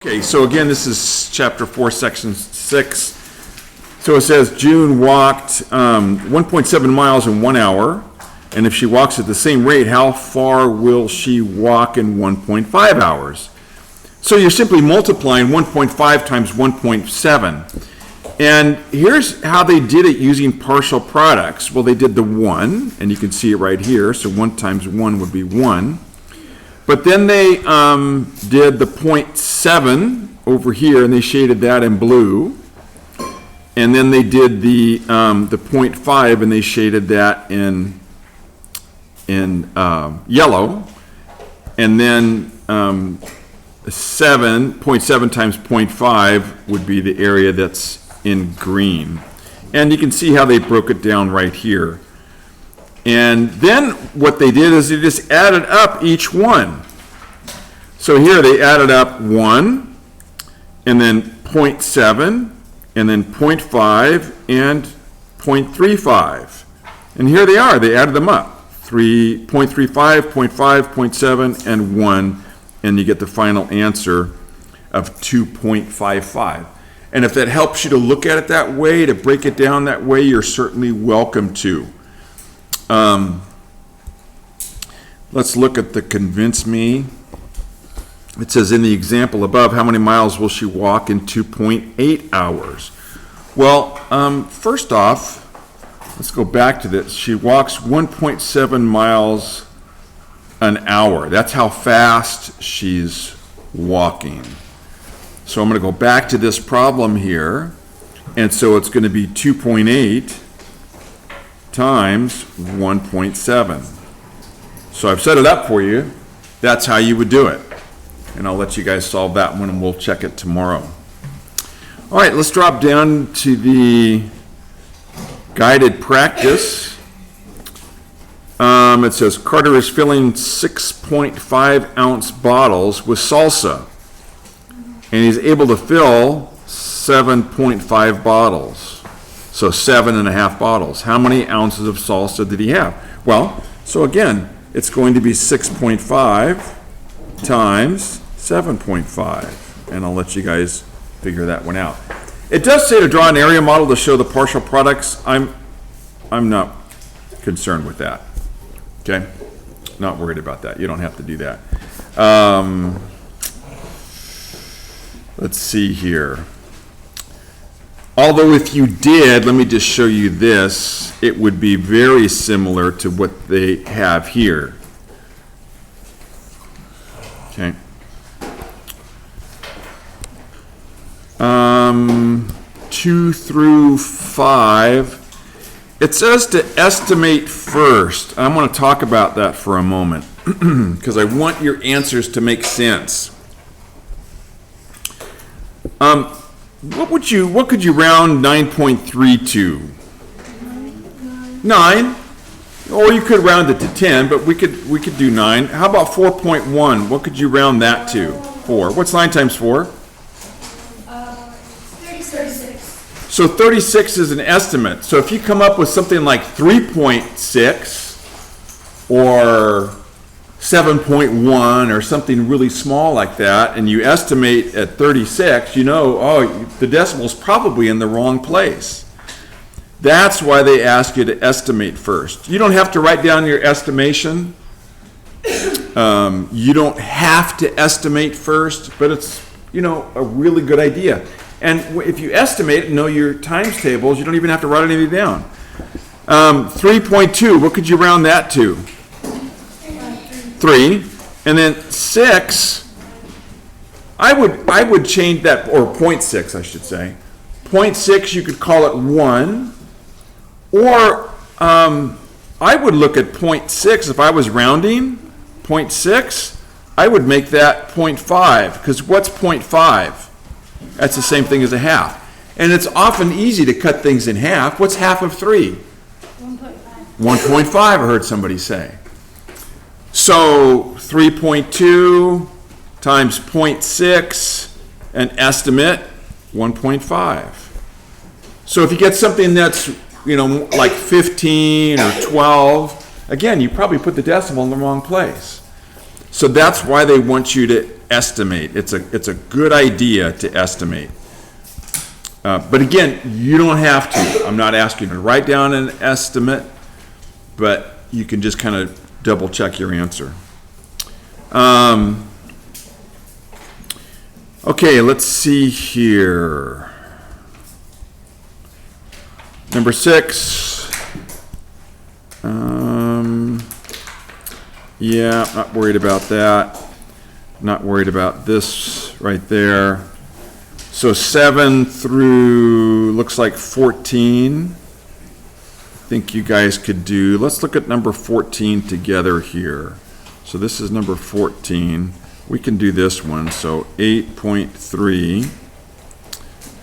Okay, so again, this is chapter 4, section 6. So it says June walked 1.7 miles in 1 hour, and if she walks at the same rate, how far will she walk in 1.5 hours? So you're simply multiplying 1.5 times 1.7. And here's how they did it using partial products. Well, they did the 1, and you can see it right here. So 1 times 1 would be 1. But then they did the 0.7 over here, and they shaded that in blue. And then they did the 0.5, and they shaded that in yellow. And then 0.7 times 0.5 would be the area that's in green. And you can see how they broke it down right here. And then what they did is they just added up each one. So here they added up 1, and then 0.7, and then 0.5, and 0.35. And here they are, they added them up. 0.35, 0.5, 0.7, and 1, and you get the final answer of 2.55. And if that helps you to look at it that way, to break it down that way, you're certainly welcome to. Let's look at the convince me. It says in the example above, how many miles will she walk in 2.8 hours? Well, first off, let's go back to this. She walks 1.7 miles an hour. That's how fast she's walking. So I'm going to go back to this problem here. And so it's going to be 2.8 times 1.7. So I've set it up for you. That's how you would do it. And I'll let you guys solve that one, and we'll check it tomorrow. All right, let's drop down to the guided practice. It says Carter is filling 6.5 ounce bottles with salsa, and he's able to fill 7.5 bottles. So 7.5 bottles. How many ounces of salsa did he have? Well, so again, it's going to be 6.5 times 7.5. And I'll let you guys figure that one out. It does say to draw an area model to show the partial products. I'm not concerned with that. Okay? Not worried about that. You don't have to do that. Let's see here. Although if you did, let me just show you this, it would be very similar to what they have here. Okay. 2 through 5. It says to estimate first. I'm going to talk about that for a moment because I want your answers to make sense. What could you round 9.3 to? 9. Or you could round it to 10, but we could do 9. How about 4.1? What could you round that to? 4. What's 9 times 4? 36. So 36 is an estimate. So if you come up with something like 3.6 or 7.1 or something really small like that, and you estimate at 36, you know, oh, the decimal's probably in the wrong place. That's why they ask you to estimate first. You don't have to write down your estimation. You don't have to estimate first, but it's, a really good idea. And if you estimate and know your times tables, you don't even have to write anything down. 3.2, what could you round that to? 3. And then 6, I would change that, or 0.6 I should say. 0.6, you could call it 1. Or I would look at 0.6, if I was rounding 0.6, I would make that 0.5, because what's 0.5? That's the same thing as a half. And it's often easy to cut things in half. What's half of 3? 1.5, I heard somebody say. So 3.2 times 0.6, an estimate, 1.5. So if you get something that's, like 15 or 12, again, you probably put the decimal in the wrong place. So that's why they want you to estimate. It's a good idea to estimate. But again, you don't have to. I'm not asking you to write down an estimate, but you can just kind of double check your answer. Okay, let's see here. Number 6. Yeah, not worried about that. Not worried about this right there. So 7 through, looks like 14. I think you guys could do, let's look at number 14 together here. So this is number 14. We can do this one. So 8.3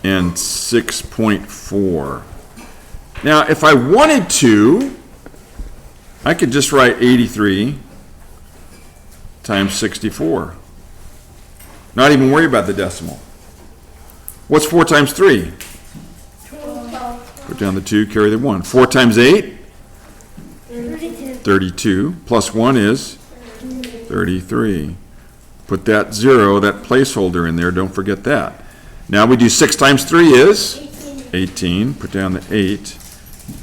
and 6.4. Now, if I wanted to, I could just write 83 times 64. Not even worry about the decimal. What's 4 times 3? 12. Put down the 2, carry the 1. 4 times 8? 32. 32. Plus 1 is 33. Put that 0, that placeholder in there. Don't forget that. Now we do 6 times 3 is? 18. Put down the 8.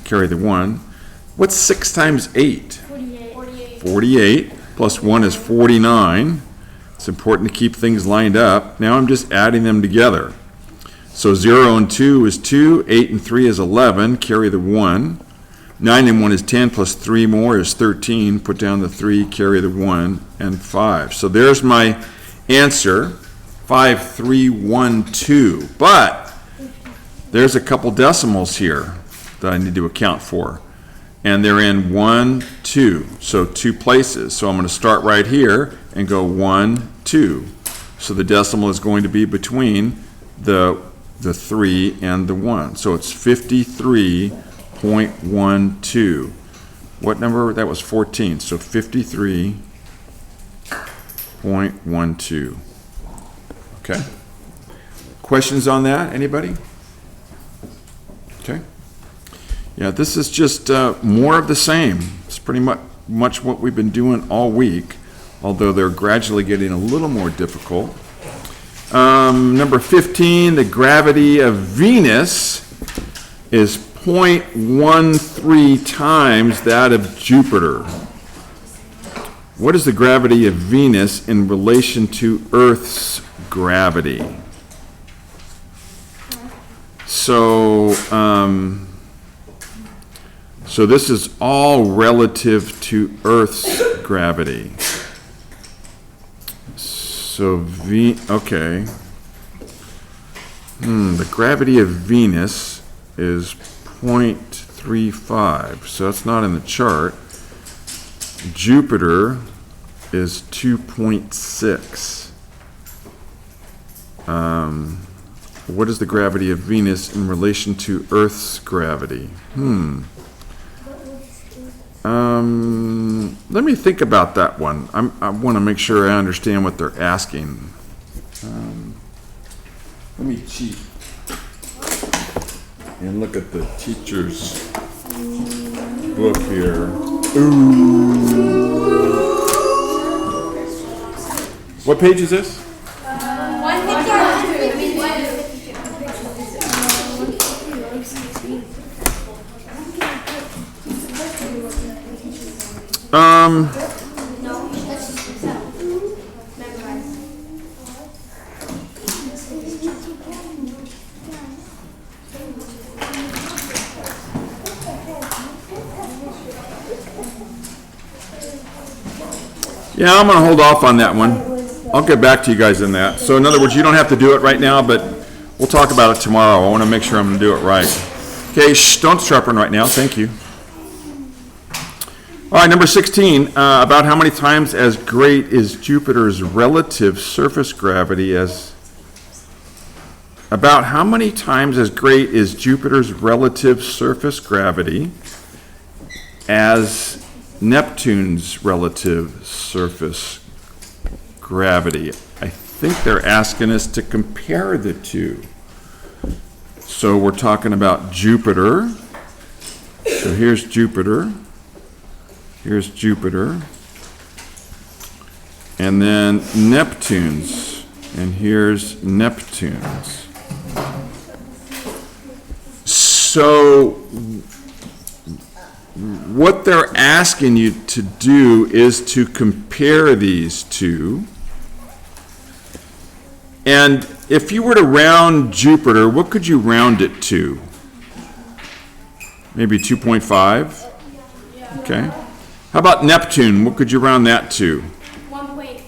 Carry the 1. What's 6 times 8? 48. 48. Plus 1 is 49. It's important to keep things lined up. Now I'm just adding them together. So 0 and 2 is 2. 8 and 3 is 11. Carry the 1. 9 and 1 is 10. Plus 3 more is 13. Put down the 3. Carry the 1. And 5. So there's my answer. 5312. But there's a couple decimals here that I need to account for. And they're in 1, 2. So 2 places. So I'm going to start right here and go 1, 2. So the decimal is going to be between the 3 and the 1. So it's 53.12. What number? That was 14. So 53.12. Okay. Questions on that? Anybody? Okay. Yeah, this is just more of the same. It's pretty much what we've been doing all week, although they're gradually getting a little more difficult. Number 15, the gravity of Venus is 0.13 times that of Jupiter. What is the gravity of Venus in relation to Earth's gravity? So this is all relative to Earth's gravity. So okay. The gravity of Venus is 0.35, so that's not in the chart. Jupiter is 2.6. What is the gravity of Venus in relation to Earth's gravity? Let me think about that one. I want to make sure I understand what they're asking. Let me cheat and look at the teacher's book here. What page is this? 152. Yeah, I'm going to hold off on that one. I'll get back to you guys in that. So in other words, you don't have to do it right now, but we'll talk about it tomorrow. I want to make sure I'm going to do it right. Okay, don't sharpen right now. Thank you. All right, number 16, about how many times as great is Jupiter's relative surface gravity as... About how many times as great is Jupiter's relative surface gravity as Neptune's relative surface gravity? I think they're asking us to compare the two. So we're talking about Jupiter. So here's Jupiter. Here's Jupiter. And then Neptune's. And here's Neptune's. So what they're asking you to do is to compare these two. And if you were to round Jupiter, what could you round it to? Maybe 2.5? Okay. How about Neptune? What could you round that to? 1.2.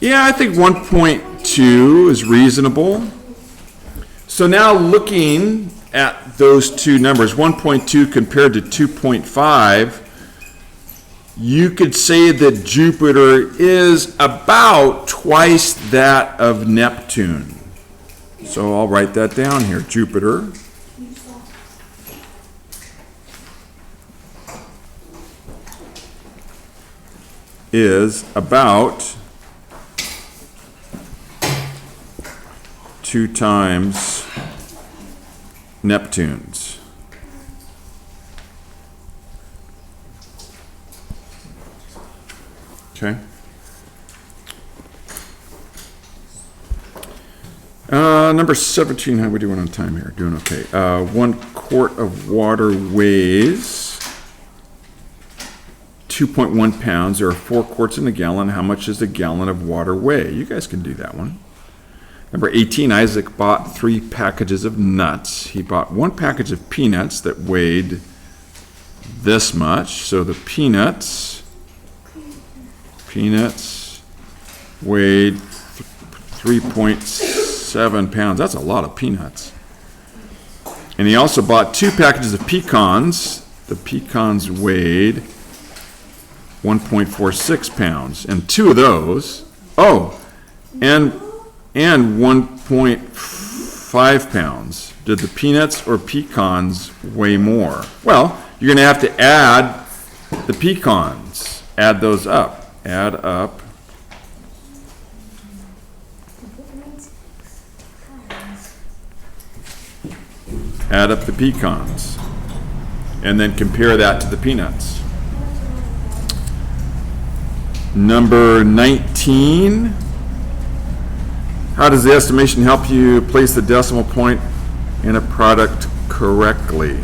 Yeah, I think 1.2 is reasonable. So now looking at those two numbers, 1.2 compared to 2.5, you could say that Jupiter is about twice that of Neptune. So I'll write that down here. Jupiter is about 2 times Neptune's. Okay. Number 17, how are we doing on time here? Doing okay. 1 quart of water weighs 2.1 pounds. There are 4 quarts in a gallon. How much does a gallon of water weigh? You guys can do that one. Number 18, Isaac bought 3 packages of nuts. He bought 1 package of peanuts that weighed this much. So the peanuts weighed 3.7 pounds. That's a lot of peanuts. And he also bought 2 packages of pecans. The pecans weighed 1.46 pounds. And 2 of those, and 1.5 pounds. Did the peanuts or pecans weigh more? Well, you're going to have to add the pecans. Add those up. Add up. Add up the pecans. And then compare that to the peanuts. Number 19. How does the estimation help you place the decimal point in a product correctly?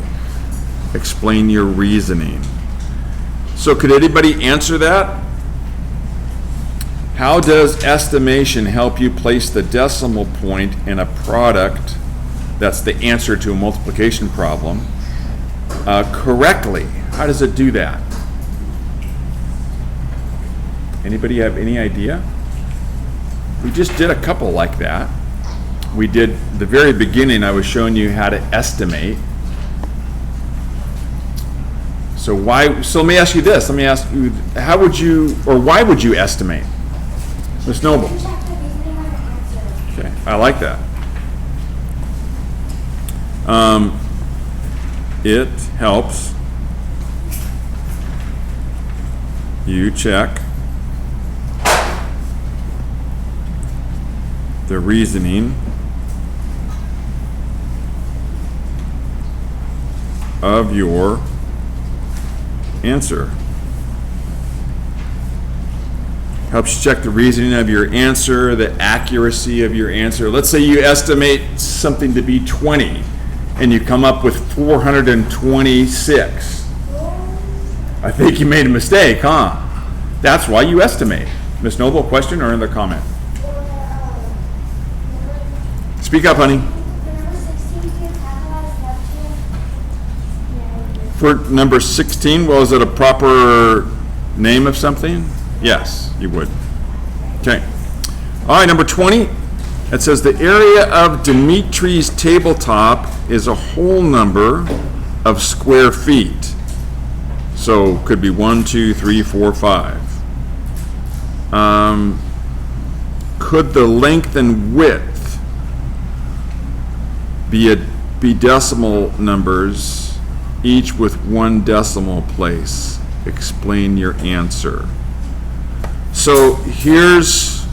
Explain your reasoning. So could anybody answer that? How does estimation help you place the decimal point in a product that's the answer to a multiplication problem correctly? How does it do that? Anybody have any idea? We just did a couple like that. We did the very beginning, I was showing you how to estimate. So let me ask you this. Let me ask you, how would you, or why would you estimate? Ms. Noble. Okay, I like that. It helps you check the reasoning of your answer. Helps you check the reasoning of your answer, the accuracy of your answer. Let's say you estimate something to be 20 and you come up with 426. I think you made a mistake, huh? That's why you estimate. Ms. Noble, question or another comment? Speak up, honey. For number 16, well, is it a proper name of something? Yes, you would. Okay. All right, number 20. It says the area of Dimitri's tabletop is a whole number of square feet. So could be 1, 2, 3, 4, 5. Could the length and width be decimal numbers, each with 1 decimal place? Explain your answer. So here's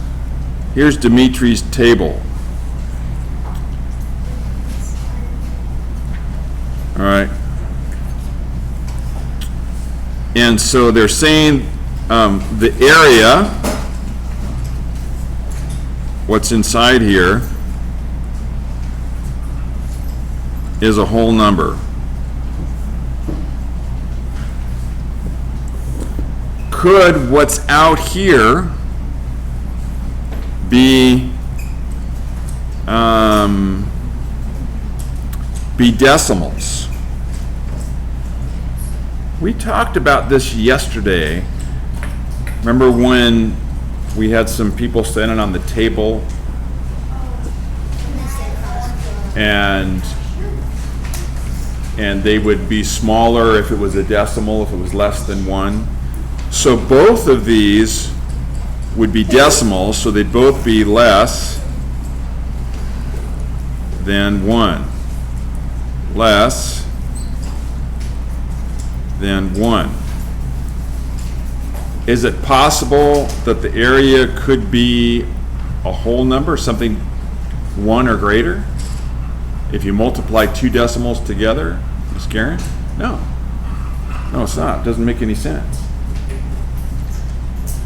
Dimitri's table. All right. And so they're saying the area, what's inside here, is a whole number. Could what's out here be decimals? We talked about this yesterday. Remember when we had some people standing on the table and they would be smaller if it was a decimal, if it was less than 1. So both of these would be decimals, so they'd both be less than 1. Less than 1. Is it possible that the area could be a whole number, something 1 or greater? If you multiply 2 decimals together, Ms. Karen? No. No, it's not. It doesn't make any sense.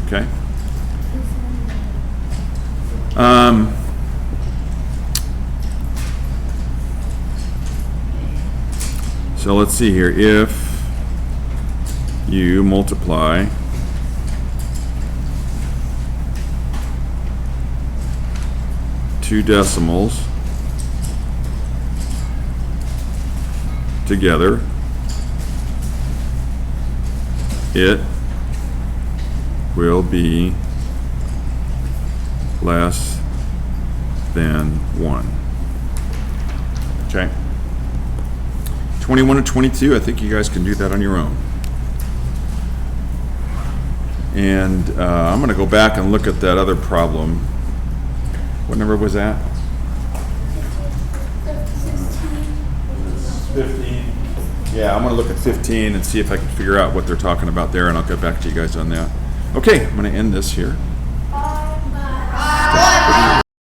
Okay? So let's see here. If you multiply two decimals together, it will be less than 1. Okay. 21 and 22, I think you guys can do that on your own. And I'm going to go back and look at that other problem. What number was that? 15. Yeah, I'm going to look at 15 and see if I can figure out what they're talking about there, and I'll get back to you guys on that. Okay, I'm going to end this here.